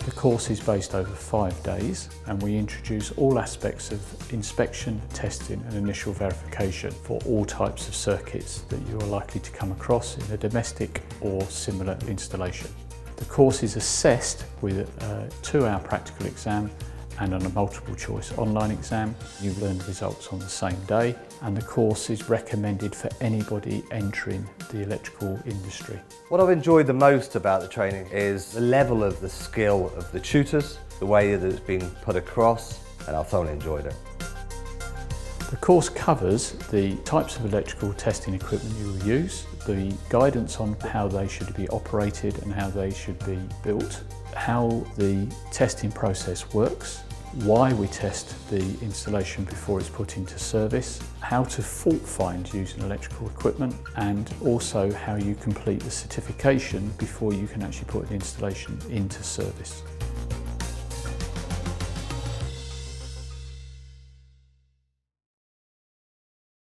The course is based over 5 days, and we introduce all aspects of inspection, testing and initial verification for all types of circuits that you are likely to come across in a domestic or similar installation. The course is assessed with a 2-hour practical exam and on a multiple choice online exam. You learn results on the same day, and the course is recommended for anybody entering the electrical industry. What I've enjoyed the most about the training is the level of the skill of the tutors, the way that it's been put across, and I've thoroughly enjoyed it. The course covers the types of electrical testing equipment you will use, the guidance on how they should be operated and how they should be built, how the testing process works, why we test the installation before it's put into service, how to fault find using electrical equipment, and also how you complete the certification before you can actually put an installation into service.